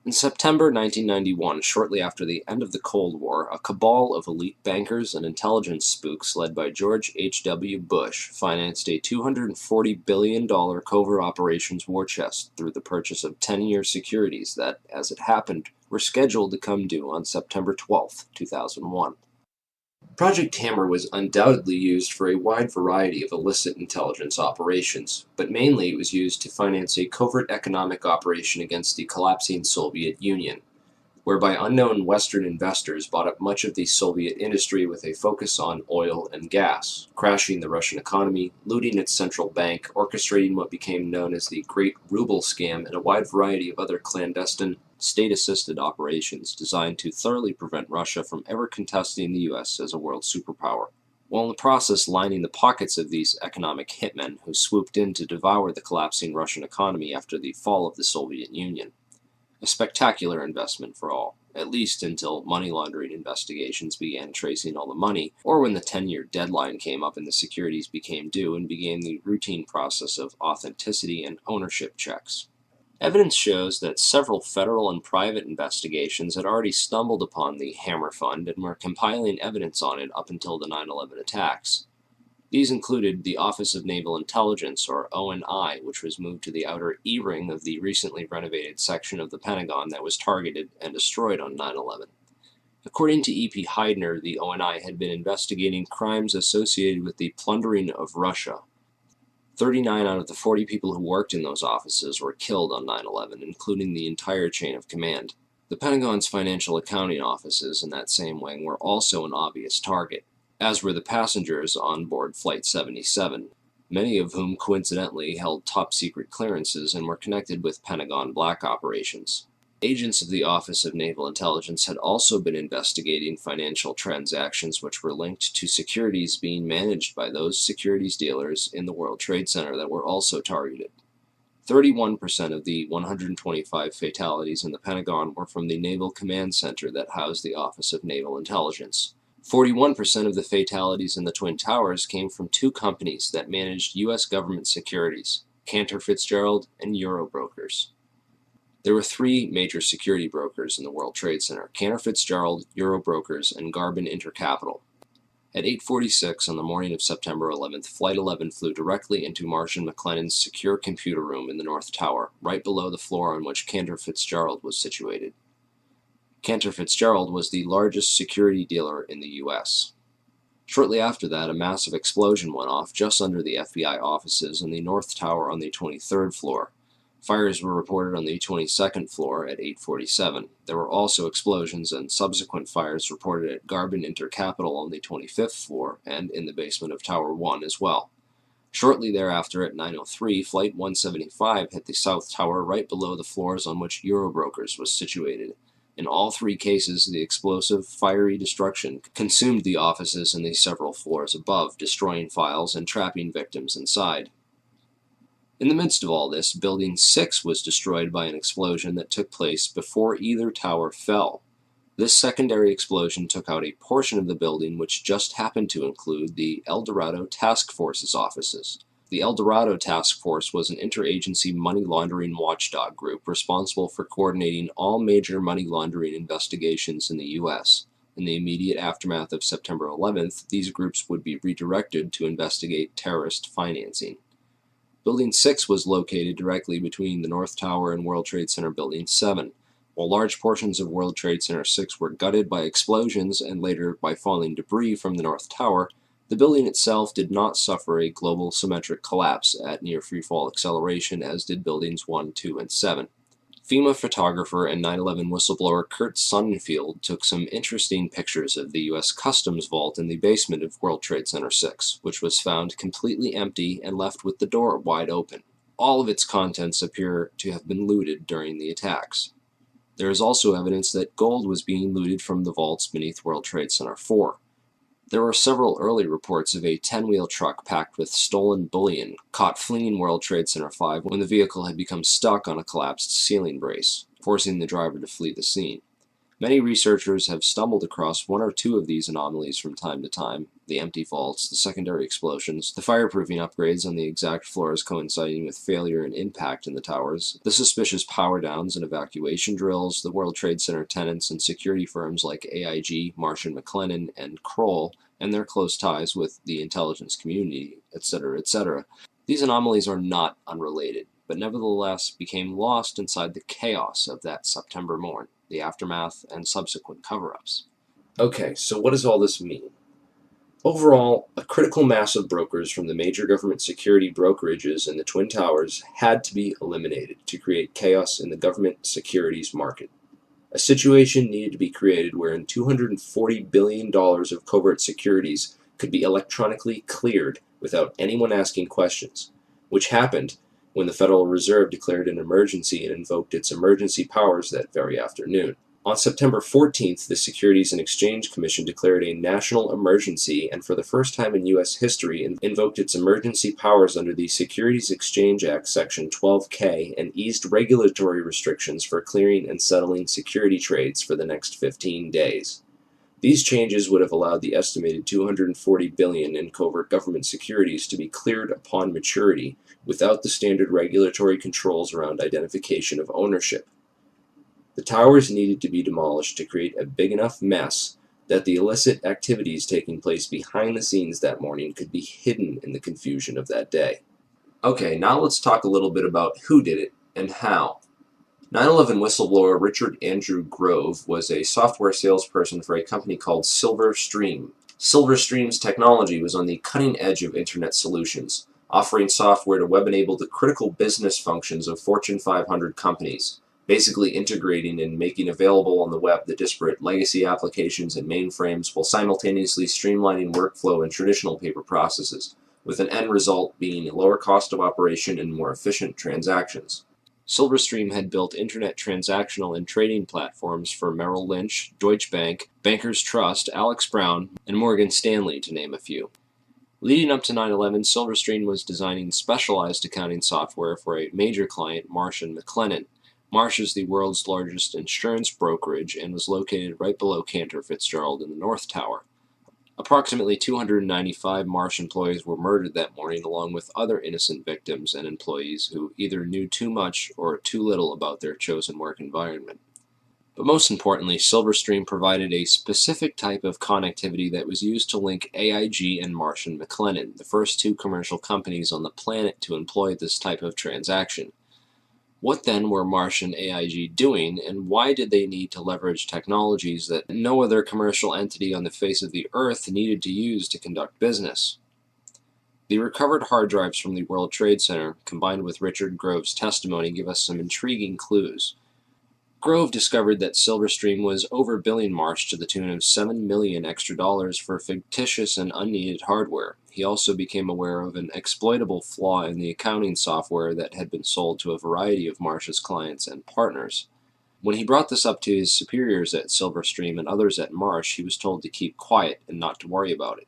In September 1991, shortly after the end of the Cold War, a cabal of elite bankers and intelligence spooks led by George H. W. Bush financed a $240 billion covert operations war chest through the purchase of 10-year securities that, as it happened, were scheduled to come due on September 12, 2001. Project Hammer was undoubtedly used for a wide variety of illicit intelligence operations, but mainly it was used to finance a covert economic operation against the collapsing Soviet Union, whereby unknown Western investors bought up much of the Soviet industry with a focus on oil and gas, crashing the Russian economy, looting its central bank, orchestrating what became known as the Great Ruble Scam, and a wide variety of other clandestine, state-assisted operations designed to thoroughly prevent Russia from ever contesting the U.S. as a world superpower, while in the process lining the pockets of these economic hitmen who swooped in to devour the collapsing Russian economy after the fall of the Soviet Union. A spectacular investment for all, at least until money laundering investigations began tracing all the money, or when the 10-year deadline came up and the securities became due and began the routine process of authenticity and ownership checks. Evidence shows that several federal and private investigations had already stumbled upon the Hammer Fund and were compiling evidence on it up until the 9/11 attacks. These included the Office of Naval Intelligence, or ONI, which was moved to the outer E-ring of the recently renovated section of the Pentagon that was targeted and destroyed on 9/11. According to E.P. Heidner, the ONI had been investigating crimes associated with the plundering of Russia. 39 out of the 40 people who worked in those offices were killed on 9/11, including the entire chain of command. The Pentagon's financial accounting offices in that same wing were also an obvious target, as were the passengers on board Flight 77, many of whom coincidentally held top-secret clearances and were connected with Pentagon black operations. Agents of the Office of Naval Intelligence had also been investigating financial transactions which were linked to securities being managed by those securities dealers in the World Trade Center that were also targeted. 31% of the 125 fatalities in the Pentagon were from the Naval Command Center that housed the Office of Naval Intelligence. 41% of the fatalities in the Twin Towers came from two companies that managed U.S. government securities, Cantor Fitzgerald and Eurobrokers. There were three major security brokers in the World Trade Center: Cantor Fitzgerald, Eurobrokers, and Garbin Intercapital. At 8:46 on the morning of September 11th, Flight 11 flew directly into Marsh & McLennan's secure computer room in the North Tower, right below the floor on which Cantor Fitzgerald was situated. Cantor Fitzgerald was the largest security dealer in the U.S. Shortly after that, a massive explosion went off just under the FBI offices in the North Tower on the 23rd floor. Fires were reported on the 22nd floor at 8:47. There were also explosions and subsequent fires reported at Garbin Intercapital on the 25th floor and in the basement of Tower 1 as well. Shortly thereafter, at 9:03, Flight 175 hit the South Tower right below the floors on which Eurobrokers was situated. In all three cases, the explosive, fiery destruction consumed the offices and the several floors above, destroying files and trapping victims inside. In the midst of all this, Building 6 was destroyed by an explosion that took place before either tower fell. This secondary explosion took out a portion of the building which just happened to include the El Dorado Task Force's offices. The El Dorado Task Force was an interagency money laundering watchdog group responsible for coordinating all major money laundering investigations in the U.S. In the immediate aftermath of September 11th, these groups would be redirected to investigate terrorist financing. Building 6 was located directly between the North Tower and World Trade Center Building 7. While large portions of World Trade Center 6 were gutted by explosions and later by falling debris from the North Tower, the building itself did not suffer a global symmetric collapse at near freefall acceleration as did Buildings 1, 2, and 7. FEMA photographer and 9/11 whistleblower Kurt Sonnenfeld took some interesting pictures of the U.S. Customs Vault in the basement of World Trade Center 6, which was found completely empty and left with the door wide open. All of its contents appear to have been looted during the attacks. There is also evidence that gold was being looted from the vaults beneath World Trade Center 4. There were several early reports of a 10-wheel truck packed with stolen bullion caught fleeing World Trade Center 5 when the vehicle had become stuck on a collapsed ceiling brace, forcing the driver to flee the scene. Many researchers have stumbled across one or two of these anomalies from time to time: the empty vaults, the secondary explosions, the fireproofing upgrades on the exact floors coinciding with failure and impact in the towers, the suspicious power downs and evacuation drills, the World Trade Center tenants and security firms like AIG, Marsh & McLennan, and Kroll, and their close ties with the intelligence community, etc., etc. These anomalies are not unrelated, but nevertheless became lost inside the chaos of that September morn, the aftermath, and subsequent cover-ups. Okay, so what does all this mean? Overall, a critical mass of brokers from the major government security brokerages in the Twin Towers had to be eliminated to create chaos in the government securities market. A situation needed to be created wherein $240 billion of covert securities could be electronically cleared without anyone asking questions, which happened when the Federal Reserve declared an emergency and invoked its emergency powers that very afternoon. On September 14th, the Securities and Exchange Commission declared a national emergency and for the first time in U.S. history invoked its emergency powers under the Securities Exchange Act Section 12K and eased regulatory restrictions for clearing and settling security trades for the next 15 days. These changes would have allowed the estimated $240 billion in covert government securities to be cleared upon maturity without the standard regulatory controls around identification of ownership. The towers needed to be demolished to create a big enough mess that the illicit activities taking place behind the scenes that morning could be hidden in the confusion of that day. Okay, now let's talk a little bit about who did it and how. 9/11 whistleblower Richard Andrew Grove was a software salesperson for a company called Silverstream. Silverstream's technology was on the cutting edge of internet solutions, offering software to web-enable the critical business functions of Fortune 500 companies, basically integrating and making available on the web the disparate legacy applications and mainframes while simultaneously streamlining workflow and traditional paper processes, with an end result being a lower cost of operation and more efficient transactions. Silverstream had built internet transactional and trading platforms for Merrill Lynch, Deutsche Bank, Bankers Trust, Alex Brown, and Morgan Stanley, to name a few. Leading up to 9/11, Silverstream was designing specialized accounting software for a major client, Marsh & McLennan. Marsh is the world's largest insurance brokerage and was located right below Cantor Fitzgerald in the North Tower. Approximately 295 Marsh employees were murdered that morning, along with other innocent victims and employees who either knew too much or too little about their chosen work environment. But most importantly, Silverstream provided a specific type of connectivity that was used to link AIG and Marsh & McLennan, the first two commercial companies on the planet to employ this type of transaction. What then were Marsh and AIG doing, and why did they need to leverage technologies that no other commercial entity on the face of the earth needed to use to conduct business? The recovered hard drives from the World Trade Center, combined with Richard Grove's testimony, give us some intriguing clues. Grove discovered that Silverstream was overbilling Marsh to the tune of $7 million extra for fictitious and unneeded hardware. He also became aware of an exploitable flaw in the accounting software that had been sold to a variety of Marsh's clients and partners. When he brought this up to his superiors at Silverstream and others at Marsh, he was told to keep quiet and not to worry about it.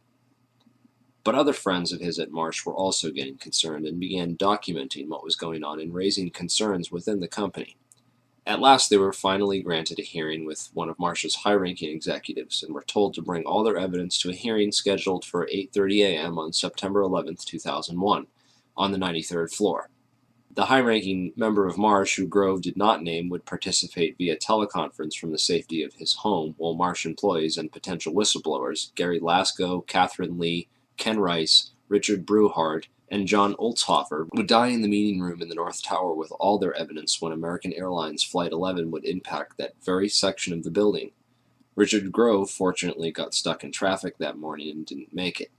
But other friends of his at Marsh were also getting concerned and began documenting what was going on and raising concerns within the company. At last they were finally granted a hearing with one of Marsh's high-ranking executives and were told to bring all their evidence to a hearing scheduled for 8:30 a.m. on September 11, 2001, on the 93rd floor. The high-ranking member of Marsh, who Grove did not name, would participate via teleconference from the safety of his home, while Marsh employees and potential whistleblowers, Gary Lasko, Catherine Lee, Ken Rice, Richard Breuhard, and John Olzhofer, would die in the meeting room in the North Tower with all their evidence when American Airlines Flight 11 would impact that very section of the building. Richard Grove fortunately got stuck in traffic that morning and didn't make it.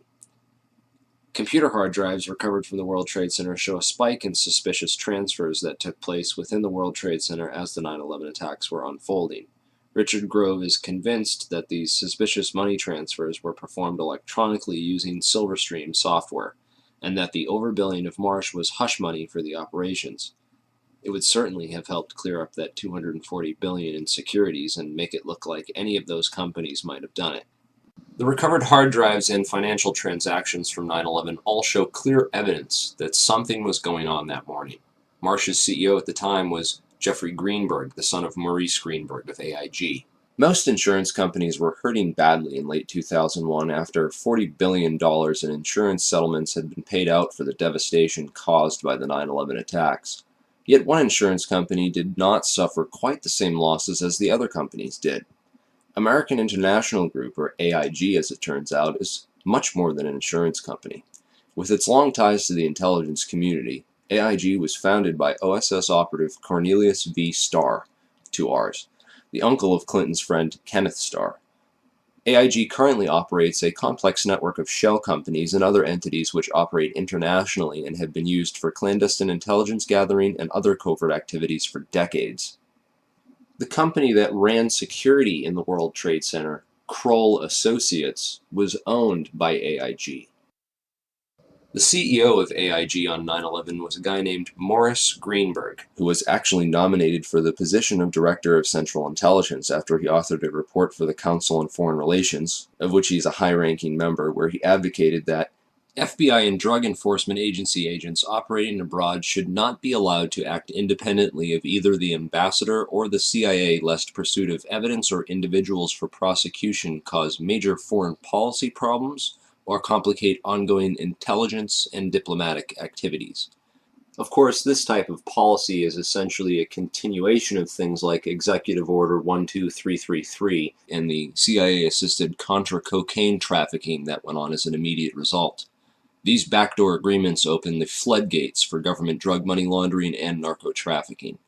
Computer hard drives recovered from the World Trade Center show a spike in suspicious transfers that took place within the World Trade Center as the 9/11 attacks were unfolding. Richard Grove is convinced that these suspicious money transfers were performed electronically using Silverstream software, and that the overbilling of Marsh was hush money for the operations. It would certainly have helped clear up that $240 billion in securities and make it look like any of those companies might have done it. The recovered hard drives and financial transactions from 9/11 all show clear evidence that something was going on that morning. Marsh's CEO at the time was Jeffrey Greenberg, the son of Maurice Greenberg of AIG. Most insurance companies were hurting badly in late 2001 after $40 billion in insurance settlements had been paid out for the devastation caused by the 9/11 attacks. Yet one insurance company did not suffer quite the same losses as the other companies did. American International Group, or AIG as it turns out, is much more than an insurance company. With its long ties to the intelligence community, AIG was founded by OSS operative Cornelius V. Starr, 2 R's, the uncle of Clinton's friend Kenneth Starr. AIG currently operates a complex network of shell companies and other entities which operate internationally and have been used for clandestine intelligence gathering and other covert activities for decades. The company that ran security in the World Trade Center, Kroll Associates, was owned by AIG. The CEO of AIG on 9/11 was a guy named Morris Greenberg, who was actually nominated for the position of Director of Central Intelligence after he authored a report for the Council on Foreign Relations, of which he is a high-ranking member, where he advocated that FBI and Drug Enforcement Agency agents operating abroad should not be allowed to act independently of either the ambassador or the CIA, lest pursuit of evidence or individuals for prosecution cause major foreign policy problems or complicate ongoing intelligence and diplomatic activities. Of course, this type of policy is essentially a continuation of things like Executive Order 12333 and the CIA-assisted Contra cocaine trafficking that went on as an immediate result. These backdoor agreements open the floodgates for government drug money laundering and narco-trafficking.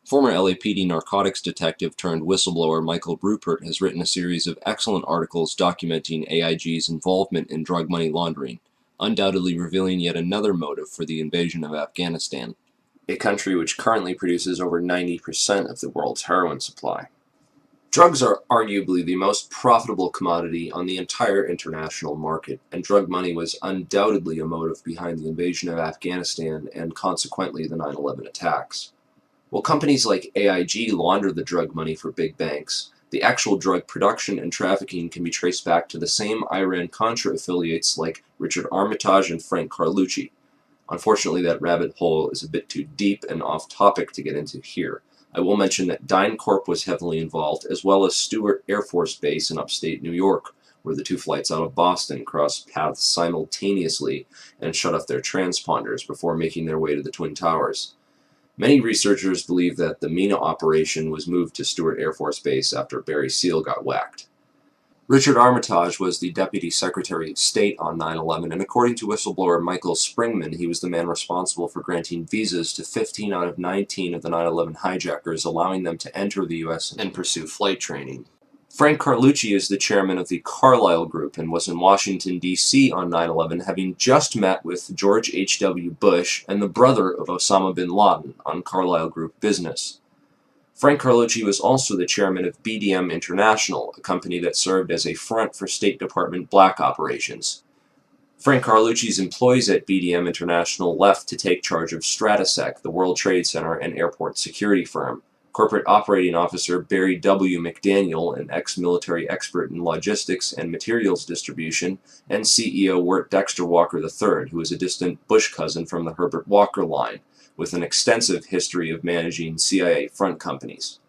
Former LAPD narcotics detective turned whistleblower Michael Rupert has written a series of excellent articles documenting AIG's involvement in drug money laundering, undoubtedly revealing yet another motive for the invasion of Afghanistan, a country which currently produces over 90% of the world's heroin supply. Drugs are arguably the most profitable commodity on the entire international market, and drug money was undoubtedly a motive behind the invasion of Afghanistan and consequently the 9/11 attacks. While companies like AIG launder the drug money for big banks, the actual drug production and trafficking can be traced back to the same Iran-Contra affiliates like Richard Armitage and Frank Carlucci. Unfortunately, that rabbit hole is a bit too deep and off-topic to get into here. I will mention that DynCorp was heavily involved, as well as Stewart Air Force Base in upstate New York, where the two flights out of Boston crossed paths simultaneously and shut off their transponders before making their way to the Twin Towers. Many researchers believe that the MENA operation was moved to Stewart Air Force Base after Barry Seal got whacked. Richard Armitage was the Deputy Secretary of State on 9/11, and according to whistleblower Michael Springman, he was the man responsible for granting visas to 15 out of 19 of the 9/11 hijackers, allowing them to enter the U.S. and pursue flight training. Frank Carlucci is the chairman of the Carlyle Group and was in Washington, D.C. on 9/11, having just met with George H.W. Bush and the brother of Osama bin Laden on Carlyle Group business. Frank Carlucci was also the chairman of BDM International, a company that served as a front for State Department black operations. Frank Carlucci's employees at BDM International left to take charge of Stratesec, the World Trade Center and airport security firm. Corporate Operating Officer Barry W. McDaniel, an ex-military expert in logistics and materials distribution, and CEO Wirt Dexter Walker III, who is a distant Bush cousin from the Herbert Walker line, with an extensive history of managing CIA front companies.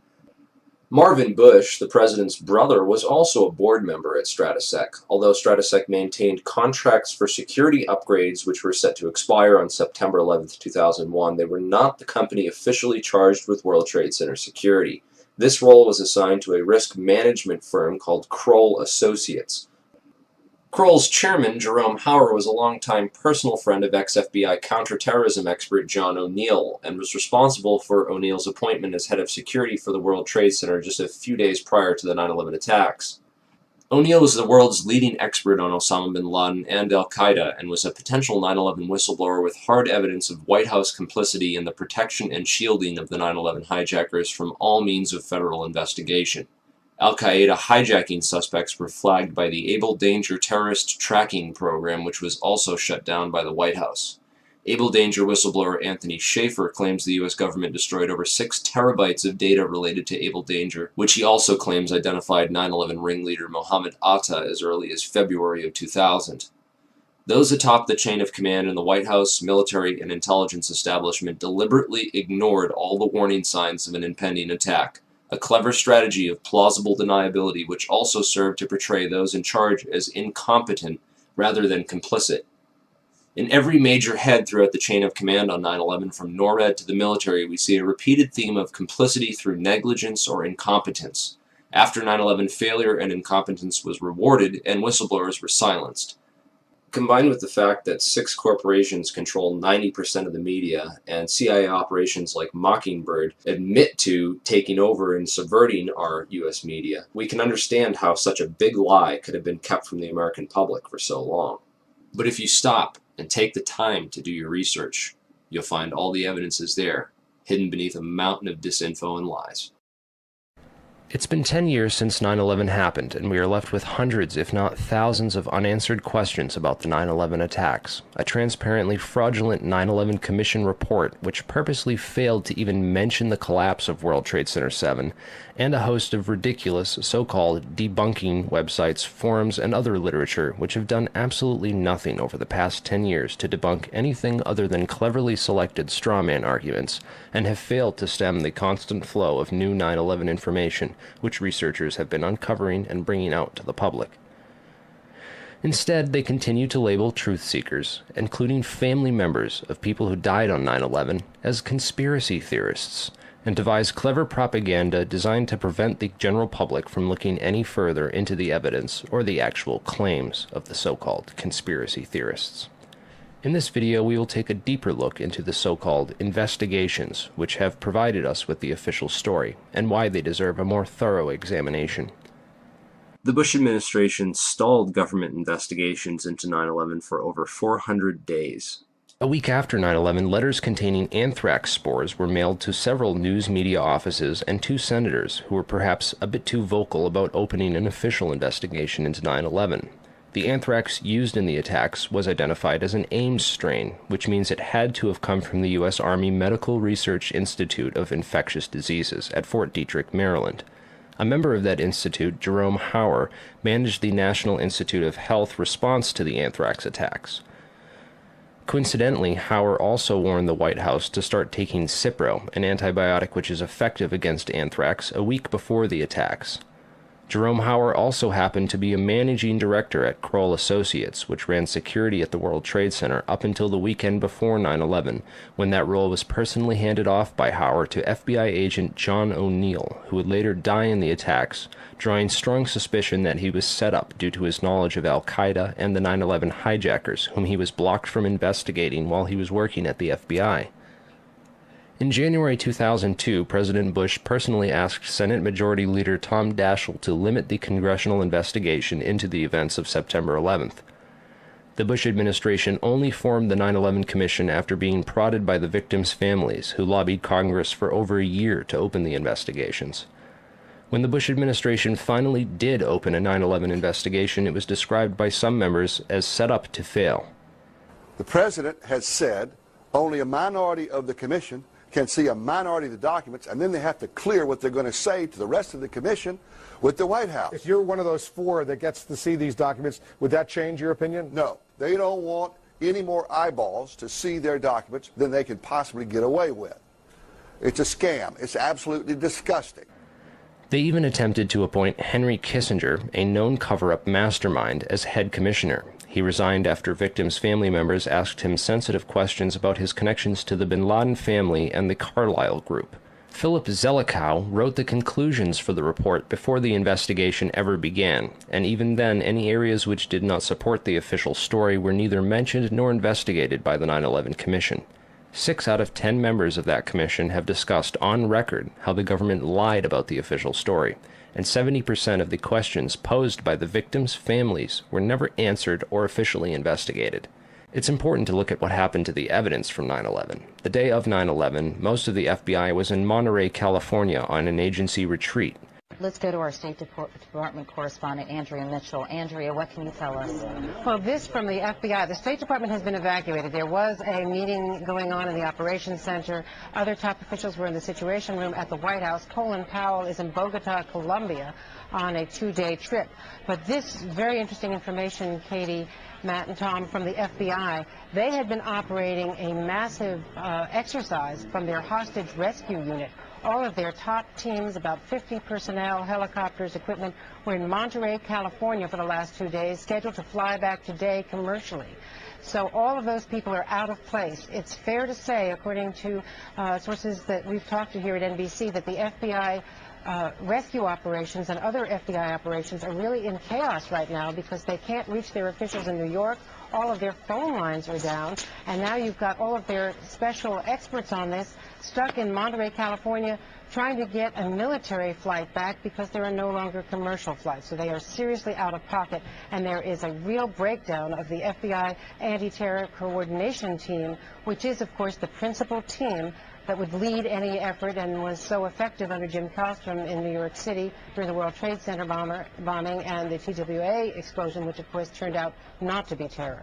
Marvin Bush, the president's brother, was also a board member at Stratesec, although Stratesec maintained contracts for security upgrades which were set to expire on September 11, 2001. They were not the company officially charged with World Trade Center security. This role was assigned to a risk management firm called Kroll Associates. Kroll's chairman, Jerome Hauer, was a longtime personal friend of ex-FBI counterterrorism expert John O'Neill and was responsible for O'Neill's appointment as head of security for the World Trade Center just a few days prior to the 9/11 attacks. O'Neill was the world's leading expert on Osama bin Laden and al-Qaeda and was a potential 9/11 whistleblower with hard evidence of White House complicity in the protection and shielding of the 9/11 hijackers from all means of federal investigation. Al-Qaeda hijacking suspects were flagged by the Able Danger terrorist tracking program, which was also shut down by the White House. Able Danger whistleblower Anthony Schaefer claims the U.S. government destroyed over 6 terabytes of data related to Able Danger, which he also claims identified 9/11 ringleader Mohammed Atta as early as February of 2000. Those atop the chain of command in the White House, military, and intelligence establishment deliberately ignored all the warning signs of an impending attack. a clever strategy of plausible deniability which also served to portray those in charge as incompetent rather than complicit. In every major head throughout the chain of command on 9/11, from NORAD to the military, we see a repeated theme of complicity through negligence or incompetence. After 9/11, failure and incompetence was rewarded, and whistleblowers were silenced. Combined with the fact that 6 corporations control 90% of the media, and CIA operations like Mockingbird admit to taking over and subverting our US media, we can understand how such a big lie could have been kept from the American public for so long. But if you stop and take the time to do your research, you'll find all the evidence is there, hidden beneath a mountain of disinfo and lies. It's been 10 years since 9/11 happened, and we are left with hundreds, if not thousands, of unanswered questions about the 9/11 attacks. A transparently fraudulent 9/11 Commission report, which purposely failed to even mention the collapse of World Trade Center 7, and a host of ridiculous, so-called debunking websites, forums, and other literature, which have done absolutely nothing over the past 10 years to debunk anything other than cleverly selected strawman arguments, and have failed to stem the constant flow of new 9/11 information, which researchers have been uncovering and bringing out to the public. Instead, they continue to label truth seekers, including family members of people who died on 9/11, as conspiracy theorists, and devise clever propaganda designed to prevent the general public from looking any further into the evidence or the actual claims of the so-called conspiracy theorists. In this video, we will take a deeper look into the so-called investigations, which have provided us with the official story, and why they deserve a more thorough examination. The Bush administration stalled government investigations into 9/11 for over 400 days. A week after 9/11, letters containing anthrax spores were mailed to several news media offices and 2 senators who were perhaps a bit too vocal about opening an official investigation into 9/11. The anthrax used in the attacks was identified as an Ames strain, which means it had to have come from the U.S. Army Medical Research Institute of Infectious Diseases at Fort Detrick, Maryland. A member of that institute, Jerome Hauer, managed the National Institute of Health response to the anthrax attacks. Coincidentally, Hauer also warned the White House to start taking Cipro, an antibiotic which is effective against anthrax, a week before the attacks. Jerome Hauer also happened to be a managing director at Kroll Associates, which ran security at the World Trade Center up until the weekend before 9/11, when that role was personally handed off by Hauer to FBI agent John O'Neill, who would later die in the attacks, drawing strong suspicion that he was set up due to his knowledge of Al-Qaeda and the 9/11 hijackers, whom he was blocked from investigating while he was working at the FBI. In January 2002, President Bush personally asked Senate Majority Leader Tom Daschle to limit the congressional investigation into the events of September 11th. The Bush administration only formed the 9/11 Commission after being prodded by the victims' families, who lobbied Congress for over a year to open the investigations. When the Bush administration finally did open a 9/11 investigation, it was described by some members as set up to fail. The President has said only a minority of the Commission can see a minority of the documents, and then they have to clear what they're going to say to the rest of the Commission with the White House. If you're one of those 4 that gets to see these documents, would that change your opinion? No. They don't want any more eyeballs to see their documents than they can possibly get away with. It's a scam. It's absolutely disgusting. They even attempted to appoint Henry Kissinger, a known cover-up mastermind, as head commissioner. He resigned after victims' family members asked him sensitive questions about his connections to the bin Laden family and the Carlyle Group. Philip Zelikow wrote the conclusions for the report before the investigation ever began, and even then any areas which did not support the official story were neither mentioned nor investigated by the 9/11 Commission. 6 out of 10 members of that commission have discussed on record how the government lied about the official story, and 70% of the questions posed by the victims' families were never answered or officially investigated. It's important to look at what happened to the evidence from 9/11. The day of 9/11, most of the FBI was in Monterey, California on an agency retreat. Let's go to our State Department correspondent, Andrea Mitchell. Andrea, what can you tell us? Well, this from the FBI. The State Department has been evacuated. There was a meeting going on in the Operations Center. Other top officials were in the Situation Room at the White House. Colin Powell is in Bogota, Colombia, on a 2-day trip. But this very interesting information, Katie, Matt, and Tom, from the FBI, they had been operating a massive exercise from their hostage rescue unit All of their top teams, about 50 personnel, helicopters, equipment, were in Monterey, California for the last 2 days, scheduled to fly back today commercially. So all of those people are out of place. It's fair to say, according to sources that we've talked to here at NBC, that the FBI rescue operations and other FBI operations are really in chaos right now because they can't reach their officials in New York. All of their phone lines are down, and now you've got all of their special experts on this stuck in Monterey, California, trying to get a military flight back because there are no longer commercial flights. So they are seriously out of pocket, and there is a real breakdown of the FBI anti-terror coordination team, which is, of course, the principal team that would lead any effort and was so effective under Jim Kallstrom in New York City during the World Trade Center bombing and the TWA explosion, which of course turned out not to be terror.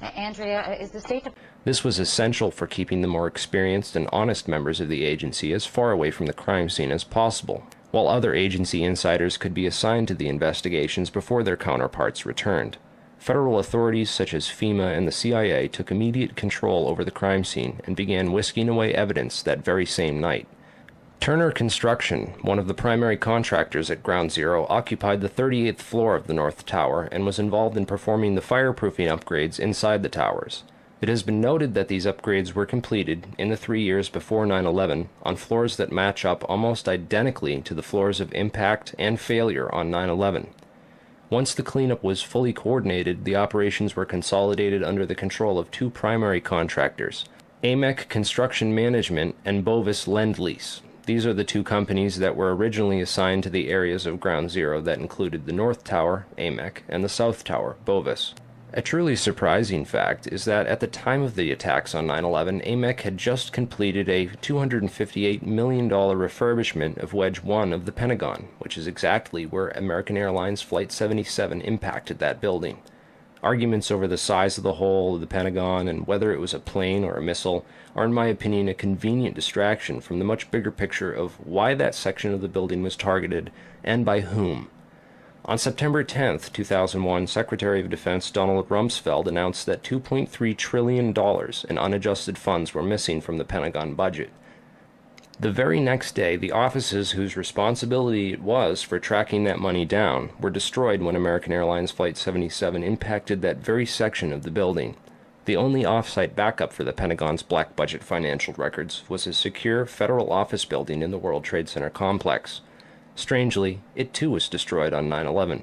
Andrea, is the State Department... This was essential for keeping the more experienced and honest members of the agency as far away from the crime scene as possible, while other agency insiders could be assigned to the investigations before their counterparts returned. Federal authorities such as FEMA and the CIA took immediate control over the crime scene and began whisking away evidence that very same night. Turner Construction, one of the primary contractors at Ground Zero, occupied the 38th floor of the North Tower and was involved in performing the fireproofing upgrades inside the towers. It has been noted that these upgrades were completed in the 3 years before 9/11 on floors that match up almost identically to the floors of impact and failure on 9/11. Once the cleanup was fully coordinated, the operations were consolidated under the control of two primary contractors, AMEC Construction Management and Bovis Lend-Lease. These are the two companies that were originally assigned to the areas of Ground Zero that included the North Tower, AMEC, and the South Tower, Bovis. A truly surprising fact is that at the time of the attacks on 9/11, AMEC had just completed a $258 million refurbishment of Wedge 1 of the Pentagon, which is exactly where American Airlines Flight 77 impacted that building. Arguments over the size of the hole of the Pentagon and whether it was a plane or a missile are, in my opinion, a convenient distraction from the much bigger picture of why that section of the building was targeted and by whom. On September 10, 2001, Secretary of Defense Donald Rumsfeld announced that $2.3 trillion in unadjusted funds were missing from the Pentagon budget. The very next day, the offices whose responsibility it was for tracking that money down were destroyed when American Airlines Flight 77 impacted that very section of the building. The only off-site backup for the Pentagon's black budget financial records was a secure federal office building in the World Trade Center complex. Strangely, it too was destroyed on 9/11.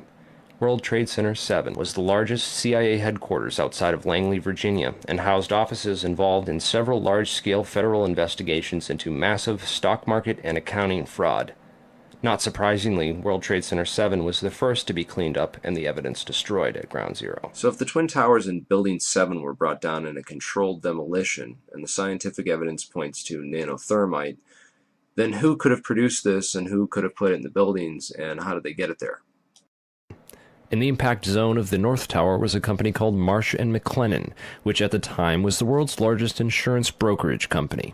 World Trade Center 7 was the largest CIA headquarters outside of Langley, Virginia, and housed offices involved in several large-scale federal investigations into massive stock market and accounting fraud. Not surprisingly, World Trade Center 7 was the first to be cleaned up and the evidence destroyed at Ground Zero. So if the Twin Towers and Building 7 were brought down in a controlled demolition, and the scientific evidence points to nanothermite, then who could have produced this and who could have put it in the buildings and how did they get it there? In the impact zone of the North Tower was a company called Marsh & McLennan, which at the time was the world's largest insurance brokerage company.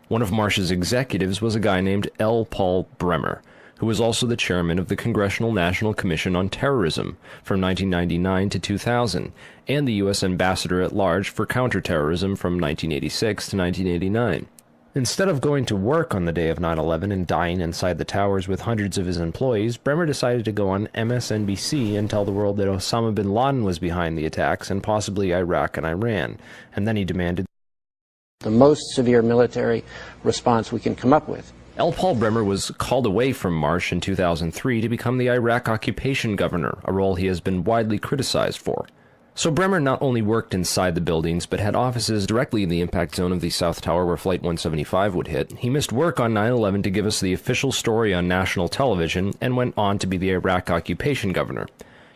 One of Marsh's executives was a guy named L. Paul Bremer, who was also the chairman of the Congressional National Commission on Terrorism from 1999 to 2000, and the U.S. Ambassador at Large for Counterterrorism from 1986 to 1989. Instead of going to work on the day of 9/11 and dying inside the towers with hundreds of his employees, Bremer decided to go on MSNBC and tell the world that Osama bin Laden was behind the attacks and possibly Iraq and Iran, and then he demanded the most severe military response we can come up with. L. Paul Bremer was called away from Marsh in 2003 to become the Iraq occupation governor, a role he has been widely criticized for. So Bremer not only worked inside the buildings, but had offices directly in the impact zone of the South Tower where Flight 175 would hit. He missed work on 9/11 to give us the official story on national television, and went on to be the Iraq occupation governor.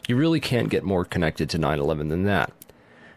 You really can't get more connected to 9/11 than that.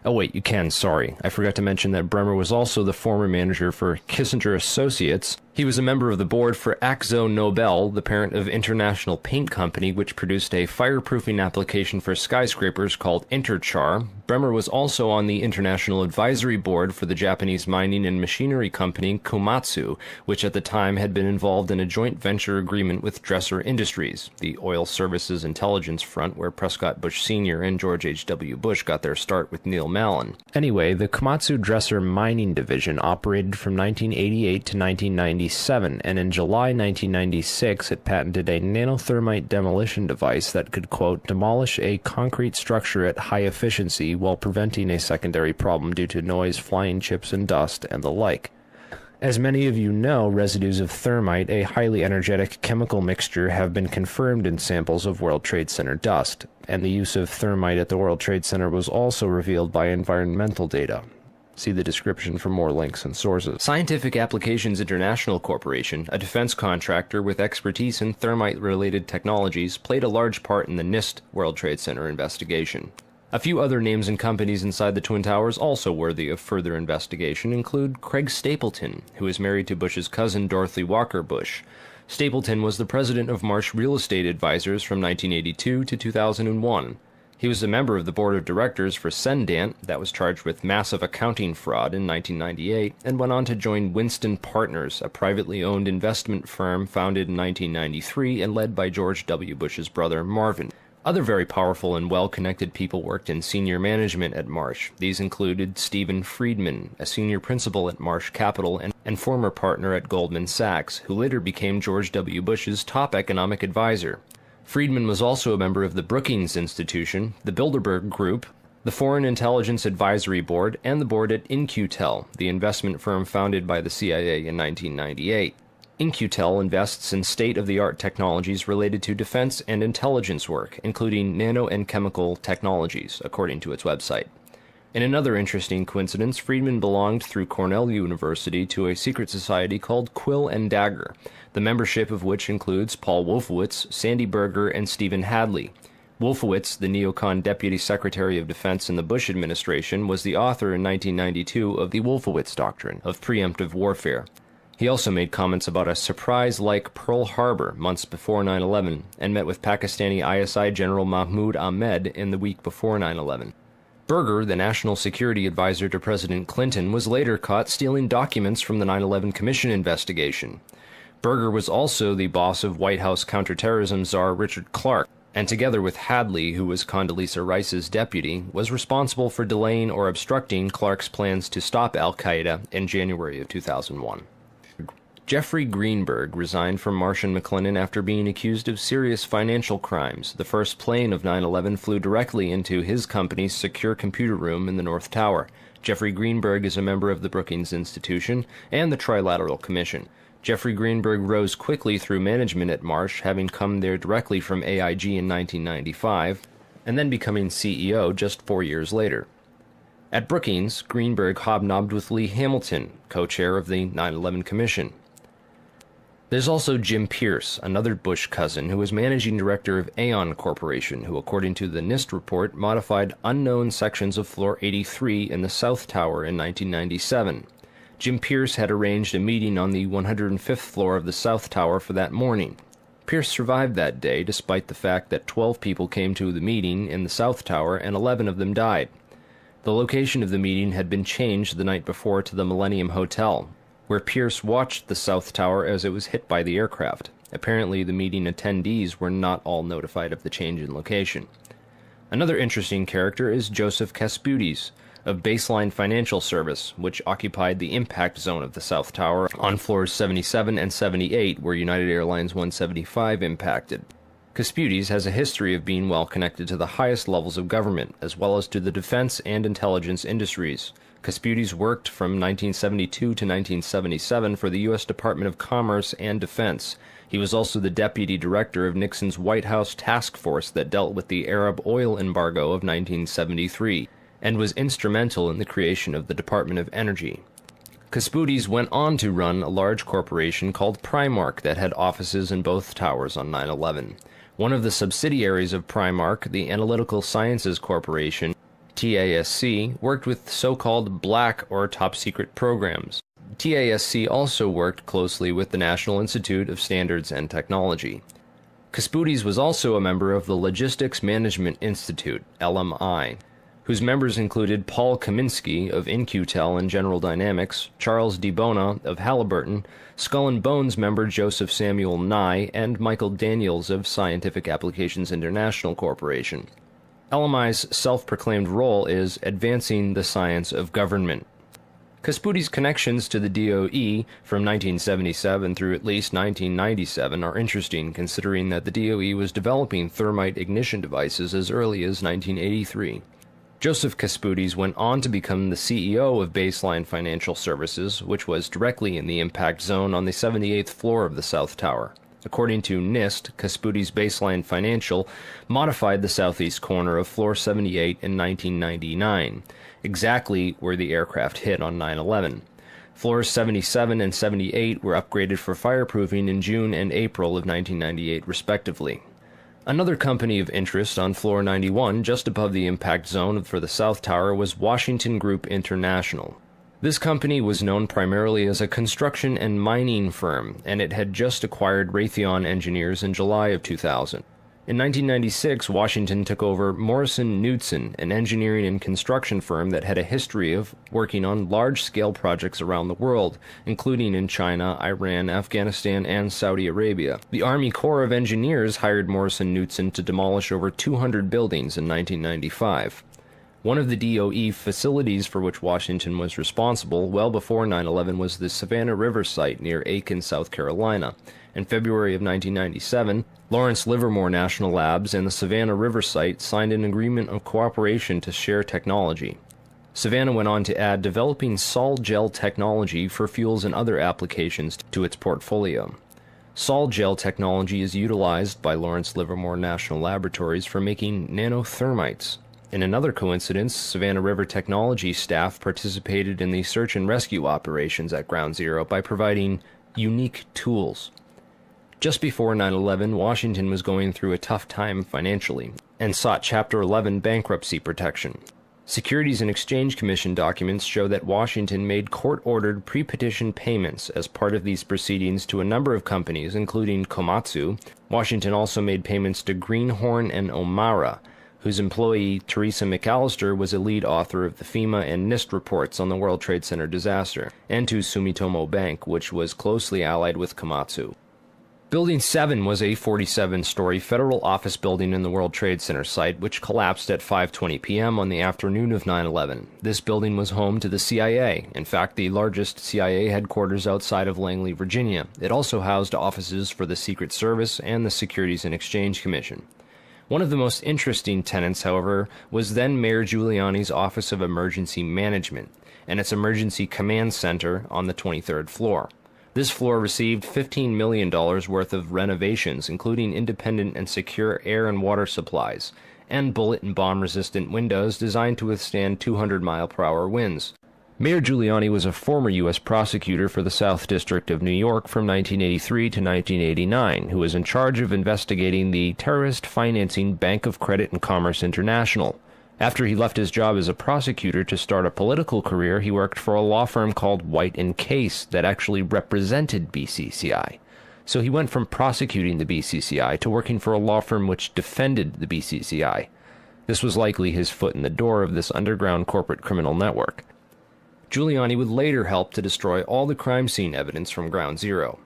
Oh wait, you can, sorry. I forgot to mention that Bremer was also the former manager for Kissinger Associates. He was a member of the board for Akzo Nobel, the parent of International Paint Company, which produced a fireproofing application for skyscrapers called Interchar. Bremer was also on the International Advisory Board for the Japanese mining and machinery company Komatsu, which at the time had been involved in a joint venture agreement with Dresser Industries, the oil services intelligence front where Prescott Bush Sr. and George H.W. Bush got their start with Neil Mallon. Anyway, the Komatsu Dresser mining division operated from 1988 to 1990 1997, and in July 1996 it patented a nanothermite demolition device that could, quote, demolish a concrete structure at high efficiency while preventing a secondary problem due to noise, flying chips and dust, and the like. As many of you know, residues of thermite, a highly energetic chemical mixture, have been confirmed in samples of World Trade Center dust, and the use of thermite at the World Trade Center was also revealed by environmental data. See the description for more links and sources. Scientific Applications International Corporation, a defense contractor with expertise in thermite-related technologies, played a large part in the NIST World Trade Center investigation. A few other names and companies inside the Twin Towers also worthy of further investigation include Craig Stapleton, who is married to Bush's cousin Dorothy Walker Bush. Stapleton was the president of Marsh Real Estate Advisors from 1982 to 2001. He was a member of the board of directors for Cendant, that was charged with massive accounting fraud in 1998, and went on to join Winston Partners, a privately owned investment firm founded in 1993 and led by George W. Bush's brother Marvin. Other very powerful and well-connected people worked in senior management at Marsh. These included Stephen Friedman, a senior principal at Marsh Capital and former partner at Goldman Sachs, who later became George W. Bush's top economic advisor. Friedman was also a member of the Brookings Institution, the Bilderberg Group, the Foreign Intelligence Advisory Board, and the board at In-Q-Tel, the investment firm founded by the CIA in 1998. In-Q-Tel invests in state-of-the-art technologies related to defense and intelligence work, including nano and chemical technologies, according to its website. In another interesting coincidence, Friedman belonged through Cornell University to a secret society called Quill and Dagger, the membership of which includes Paul Wolfowitz, Sandy Berger, and Stephen Hadley. Wolfowitz, the neocon Deputy Secretary of Defense in the Bush administration, was the author in 1992 of the Wolfowitz Doctrine of preemptive warfare. He also made comments about a surprise-like Pearl Harbor months before 9/11 and met with Pakistani ISI General Mahmoud Ahmed in the week before 9/11. Berger, the national security advisor to President Clinton, was later caught stealing documents from the 9/11 Commission investigation. Berger was also the boss of White House counterterrorism czar Richard Clarke, and together with Hadley, who was Condoleezza Rice's deputy, was responsible for delaying or obstructing Clarke's plans to stop al-Qaeda in January of 2001. Jeffrey Greenberg resigned from Marsh & McLennan after being accused of serious financial crimes. The first plane of 9/11 flew directly into his company's secure computer room in the North Tower. Jeffrey Greenberg is a member of the Brookings Institution and the Trilateral Commission. Jeffrey Greenberg rose quickly through management at Marsh, having come there directly from AIG in 1995, and then becoming CEO just 4 years later. At Brookings, Greenberg hobnobbed with Lee Hamilton, co-chair of the 9/11 Commission. There's also Jim Pierce, another Bush cousin, who was managing director of Aon Corporation, who, according to the NIST report, modified unknown sections of Floor 83 in the South Tower in 1997. Jim Pierce had arranged a meeting on the 105th floor of the South Tower for that morning. Pierce survived that day, despite the fact that 12 people came to the meeting in the South Tower and 11 of them died. The location of the meeting had been changed the night before to the Millennium Hotel, where Pierce watched the South Tower as it was hit by the aircraft. Apparently, the meeting attendees were not all notified of the change in location. Another interesting character is Joseph Kasputis, of Baseline Financial Service, which occupied the impact zone of the South Tower on floors 77 and 78, where United Airlines 175 impacted. Kasputis has a history of being well connected to the highest levels of government, as well as to the defense and intelligence industries. Kasputis worked from 1972 to 1977 for the U.S. Department of Commerce and Defense. He was also the deputy director of Nixon's White House task force that dealt with the Arab oil embargo of 1973, and was instrumental in the creation of the Department of Energy. Kasputis went on to run a large corporation called Primark that had offices in both towers on 9/11. One of the subsidiaries of Primark, the Analytical Sciences Corporation, TASC, worked with so-called black or top-secret programs. TASC also worked closely with the National Institute of Standards and Technology. Kasputis was also a member of the Logistics Management Institute, LMI, whose members included Paul Kaminsky of In-Q-Tel and General Dynamics, Charles DiBona of Halliburton, Skull and Bones member Joseph Samuel Nye, and Michael Daniels of Scientific Applications International Corporation. LMI's self-proclaimed role is advancing the science of government. Casputi's connections to the DOE from 1977 through at least 1997 are interesting, considering that the DOE was developing thermite ignition devices as early as 1983. Joseph Casputes went on to become the CEO of Baseline Financial Services, which was directly in the impact zone on the 78th floor of the South Tower. According to NIST, Casputes Baseline Financial modified the southeast corner of Floor 78 in 1999, exactly where the aircraft hit on 9/11. Floors 77 and 78 were upgraded for fireproofing in June and April of 1998, respectively. Another company of interest on Floor 91, just above the impact zone for the South Tower, was Washington Group International. This company was known primarily as a construction and mining firm, and it had just acquired Raytheon Engineers in July of 2000. In 1996, Washington took over Morrison Knudsen, an engineering and construction firm that had a history of working on large-scale projects around the world, including in China, Iran, Afghanistan, and Saudi Arabia. The Army Corps of Engineers hired Morrison Knudsen to demolish over 200 buildings in 1995. One of the DOE facilities for which Washington was responsible well before 9/11 was the Savannah River site near Aiken, South Carolina. In February of 1997, Lawrence Livermore National Labs and the Savannah River site signed an agreement of cooperation to share technology. Savannah went on to add developing sol gel technology for fuels and other applications to its portfolio. Sol gel technology is utilized by Lawrence Livermore National Laboratories for making nanothermites. In another coincidence, Savannah River Technology staff participated in the search and rescue operations at Ground Zero by providing unique tools. Just before 9/11, Washington was going through a tough time financially and sought Chapter 11 bankruptcy protection. Securities and Exchange Commission documents show that Washington made court-ordered pre-petition payments as part of these proceedings to a number of companies, including Komatsu. Washington also made payments to Greenhorn and Omara, whose employee, Teresa McAllister, was a lead author of the FEMA and NIST reports on the World Trade Center disaster, and to Sumitomo Bank, which was closely allied with Komatsu. Building 7 was a 47-story federal office building in the World Trade Center site, which collapsed at 5:20 p.m. on the afternoon of 9/11. This building was home to the CIA, in fact, the largest CIA headquarters outside of Langley, Virginia. It also housed offices for the Secret Service and the Securities and Exchange Commission. One of the most interesting tenants, however, was then Mayor Giuliani's Office of Emergency Management and its Emergency Command Center on the 23rd floor. This floor received $15 million worth of renovations, including independent and secure air and water supplies, and bullet and bomb-resistant windows designed to withstand 200-mile-per-hour winds. Mayor Giuliani was a former U.S. prosecutor for the South District of New York from 1983 to 1989, who was in charge of investigating the terrorist financing Bank of Credit and Commerce International. After he left his job as a prosecutor to start a political career, he worked for a law firm called White & Case that actually represented BCCI. So he went from prosecuting the BCCI to working for a law firm which defended the BCCI. This was likely his foot in the door of this underground corporate criminal network. Giuliani would later help to destroy all the crime scene evidence from Ground Zero.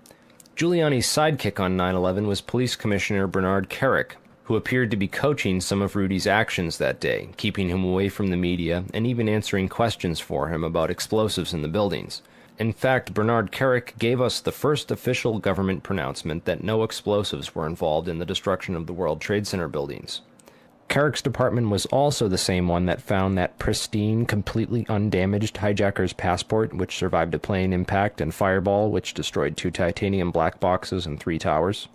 Giuliani's sidekick on 9/11 was Police Commissioner Bernard Kerik, who appeared to be coaching some of Rudy's actions that day, keeping him away from the media and even answering questions for him about explosives in the buildings. In fact, Bernard Kerik gave us the first official government pronouncement that no explosives were involved in the destruction of the World Trade Center buildings. Kerik's department was also the same one that found that pristine, completely undamaged hijacker's passport, which survived a plane impact, and Fireball, which destroyed 2 titanium black boxes and 3 towers.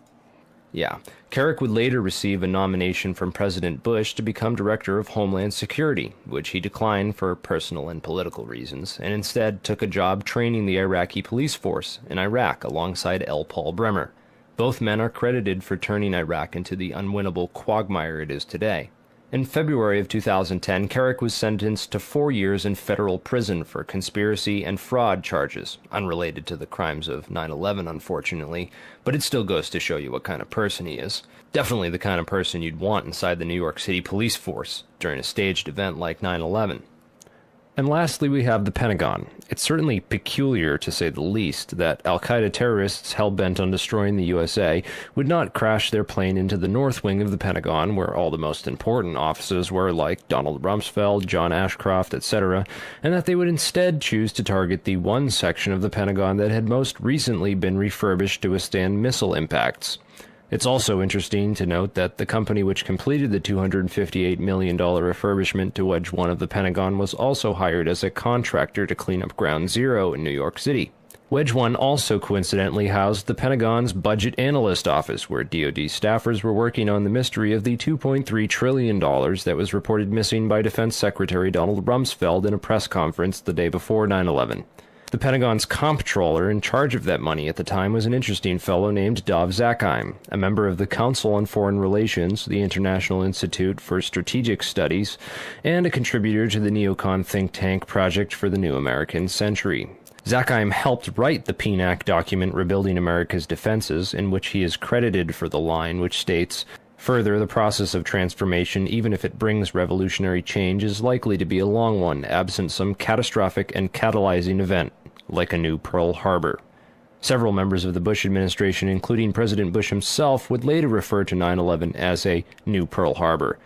Yeah, Kerik would later receive a nomination from President Bush to become Director of Homeland Security, which he declined for personal and political reasons, and instead took a job training the Iraqi police force in Iraq alongside L. Paul Bremer. Both men are credited for turning Iraq into the unwinnable quagmire it is today. In February of 2010, Kerik was sentenced to 4 years in federal prison for conspiracy and fraud charges, unrelated to the crimes of 9/11, unfortunately, but it still goes to show you what kind of person he is. Definitely the kind of person you'd want inside the New York City police force during a staged event like 9/11. And lastly, we have the Pentagon. It's certainly peculiar, to say the least, that al-Qaeda terrorists hell-bent on destroying the USA would not crash their plane into the north wing of the Pentagon, where all the most important offices were, like Donald Rumsfeld, John Ashcroft, etc., and that they would instead choose to target the one section of the Pentagon that had most recently been refurbished to withstand missile impacts. It's also interesting to note that the company which completed the $258 million refurbishment to Wedge 1 of the Pentagon was also hired as a contractor to clean up Ground Zero in New York City. Wedge 1 also coincidentally housed the Pentagon's Budget Analyst Office, where DoD staffers were working on the mystery of the $2.3 trillion that was reported missing by Defense Secretary Donald Rumsfeld in a press conference the day before 9/11. The Pentagon's comptroller in charge of that money at the time was an interesting fellow named Dov Zakheim, a member of the Council on Foreign Relations, the International Institute for Strategic Studies, and a contributor to the neocon think tank Project for the New American Century. Zakheim helped write the PNAC document Rebuilding America's Defenses, in which he is credited for the line which states, "Further, the process of transformation, even if it brings revolutionary change, is likely to be a long one, absent some catastrophic and catalyzing event, like a new Pearl Harbor." Several members of the Bush administration, including President Bush himself, would later refer to 9/11 as a new Pearl Harbor.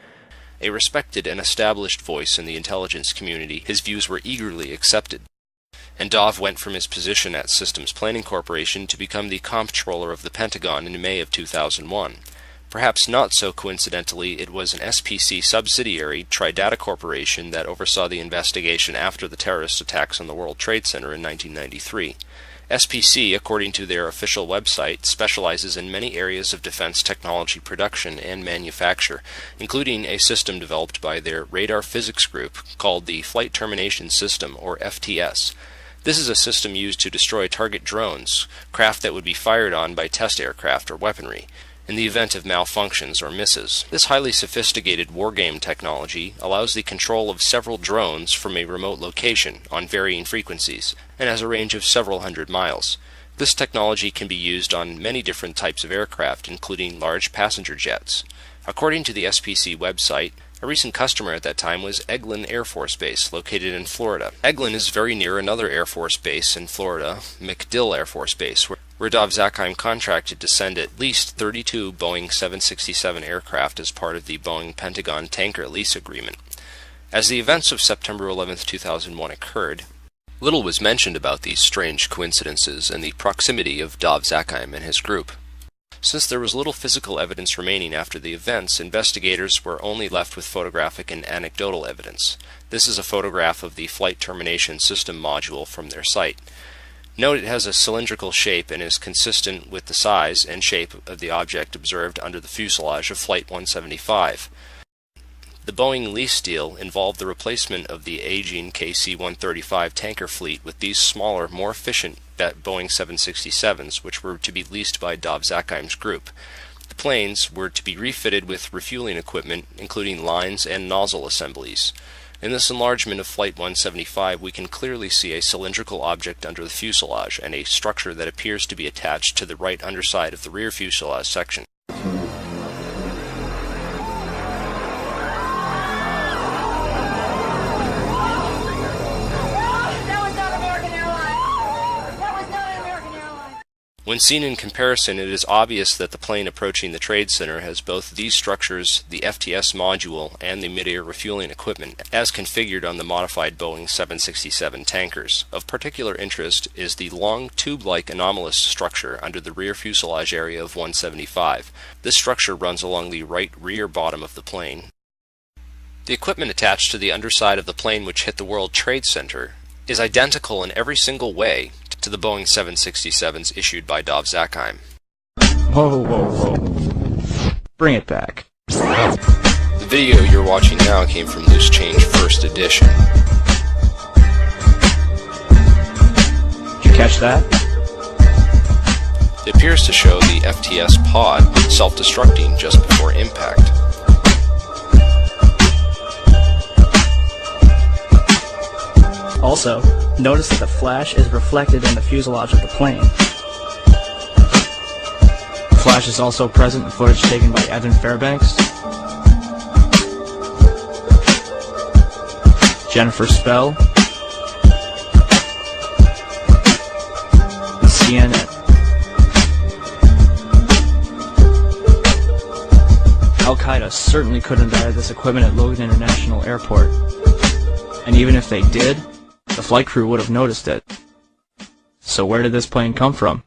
A respected and established voice in the intelligence community, his views were eagerly accepted. And Dov went from his position at Systems Planning Corporation to become the comptroller of the Pentagon in May of 2001. Perhaps not so coincidentally, it was an SPC subsidiary, Tridata Corporation, that oversaw the investigation after the terrorist attacks on the World Trade Center in 1993. SPC, according to their official website, specializes in many areas of defense technology production and manufacture, including a system developed by their radar physics group called the Flight Termination System, or FTS. This is a system used to destroy target drones, craft that would be fired on by test aircraft or weaponry, in the event of malfunctions or misses. This highly sophisticated wargame technology allows the control of several drones from a remote location on varying frequencies and has a range of several hundred miles. This technology can be used on many different types of aircraft, including large passenger jets. According to the SPC website, a recent customer at that time was Eglin Air Force Base, located in Florida. Eglin is very near another Air Force base in Florida, MacDill Air Force Base, where Dov Zakheim contracted to send at least 32 Boeing 767 aircraft as part of the Boeing Pentagon Tanker Lease Agreement. As the events of September 11, 2001 occurred, little was mentioned about these strange coincidences and the proximity of Dov Zakheim and his group. Since there was little physical evidence remaining after the events, investigators were only left with photographic and anecdotal evidence. This is a photograph of the Flight Termination System module from their site. Note it has a cylindrical shape and is consistent with the size and shape of the object observed under the fuselage of Flight 175. The Boeing lease deal involved the replacement of the aging KC-135 tanker fleet with these smaller, more efficient Boeing 767s, which were to be leased by Dov Zakheim's group. The planes were to be refitted with refueling equipment, including lines and nozzle assemblies. In this enlargement of Flight 175, we can clearly see a cylindrical object under the fuselage and a structure that appears to be attached to the right underside of the rear fuselage section. When seen in comparison, it is obvious that the plane approaching the Trade Center has both these structures, the FTS module, and the mid-air refueling equipment, as configured on the modified Boeing 767 tankers. Of particular interest is the long tube-like anomalous structure under the rear fuselage area of 175. This structure runs along the right rear bottom of the plane. The equipment attached to the underside of the plane which hit the World Trade Center is identical in every single way to the Boeing 767s issued by Dov Zakheim. Whoa, whoa, whoa. Bring it back. The video you're watching now came from Loose Change First Edition. Did you catch that? It appears to show the FTS pod self-destructing just before impact. Also, notice that the flash is reflected in the fuselage of the plane. The flash is also present in footage taken by Evan Fairbanks, Jennifer Spell, CNN. Al-Qaeda certainly couldn't have this equipment at Logan International Airport. And even if they did, the flight crew would have noticed it. So where did this plane come from?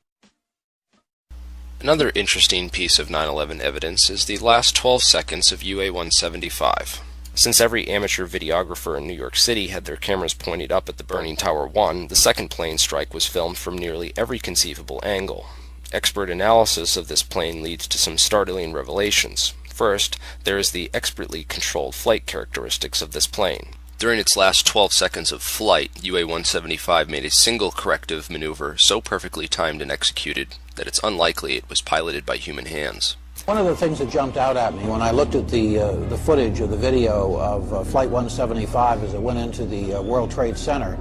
Another interesting piece of 9/11 evidence is the last 12 seconds of UA-175. Since every amateur videographer in New York City had their cameras pointed up at the burning Tower 1, the second plane strike was filmed from nearly every conceivable angle. Expert analysis of this plane leads to some startling revelations. First, there is the expertly controlled flight characteristics of this plane. During its last 12 seconds of flight, UA-175 made a single corrective maneuver so perfectly timed and executed that it's unlikely it was piloted by human hands. One of the things that jumped out at me when I looked at the footage of the video of Flight 175 as it went into the World Trade Center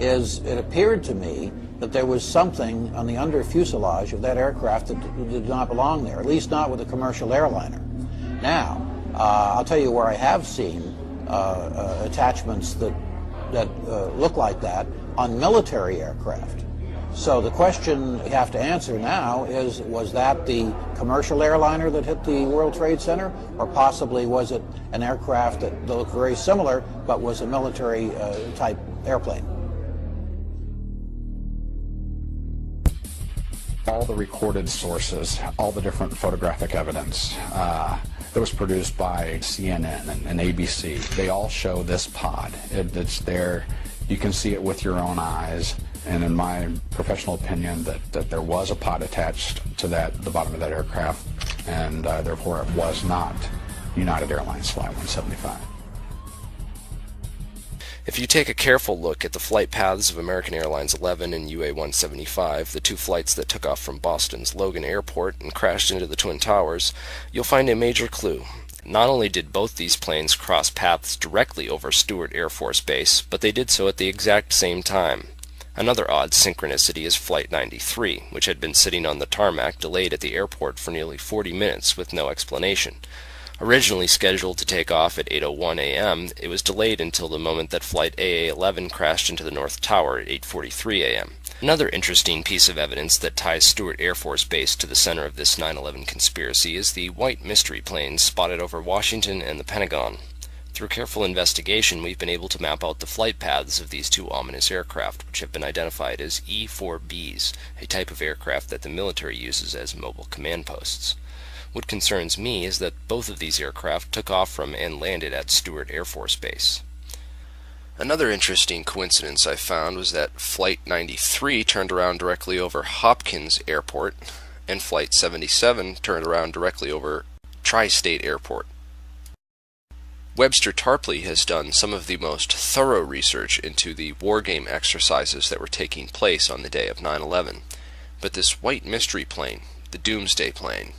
is it appeared to me that there was something on the under fuselage of that aircraft that did not belong there, at least not with a commercial airliner. Now, I'll tell you where I have seen attachments that look like that on military aircraft. So the question we have to answer now is, was that the commercial airliner that hit the World Trade Center, or possibly was it an aircraft that looked very similar but was a military type airplane? All the recorded sources, all the different photographic evidence that was produced by CNN and ABC, they all show this pod. It's there. You can see it with your own eyes. And in my professional opinion, that there was a pod attached to the bottom of that aircraft, and therefore it was not United Airlines Flight 175. If you take a careful look at the flight paths of American Airlines 11 and UA-175, the two flights that took off from Boston's Logan Airport and crashed into the Twin Towers, you'll find a major clue. Not only did both these planes cross paths directly over Stewart Air Force Base, but they did so at the exact same time. Another odd synchronicity is Flight 93, which had been sitting on the tarmac delayed at the airport for nearly 40 minutes with no explanation. Originally scheduled to take off at 8:01 a.m., it was delayed until the moment that Flight AA-11 crashed into the North Tower at 8:43 a.m. Another interesting piece of evidence that ties Stewart Air Force Base to the center of this 9/11 conspiracy is the white mystery planes spotted over Washington and the Pentagon. Through careful investigation, we've been able to map out the flight paths of these two ominous aircraft, which have been identified as E-4Bs, a type of aircraft that the military uses as mobile command posts. What concerns me is that both of these aircraft took off from and landed at Stewart Air Force Base. Another interesting coincidence I found was that Flight 93 turned around directly over Hopkins Airport, and Flight 77 turned around directly over Tri-State Airport. Webster Tarpley has done some of the most thorough research into the wargame exercises that were taking place on the day of 9/11. But this white mystery plane, the Doomsday plane,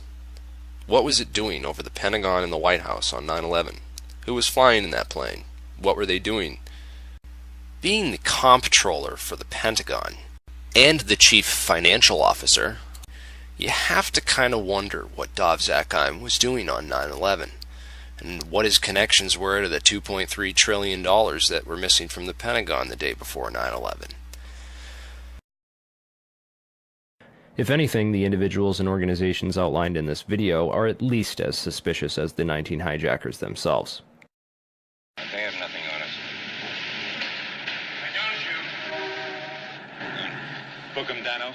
what was it doing over the Pentagon and the White House on 9/11? Who was flying in that plane? What were they doing? Being the comptroller for the Pentagon and the chief financial officer, you have to kind of wonder what Dov Zakheim was doing on 9/11. And what his connections were to the $2.3 trillion that were missing from the Pentagon the day before 9/11. If anything, the individuals and organizations outlined in this video are at least as suspicious as the 19 hijackers themselves. They have nothing on us. I don't shoot. Book 'em, Dano.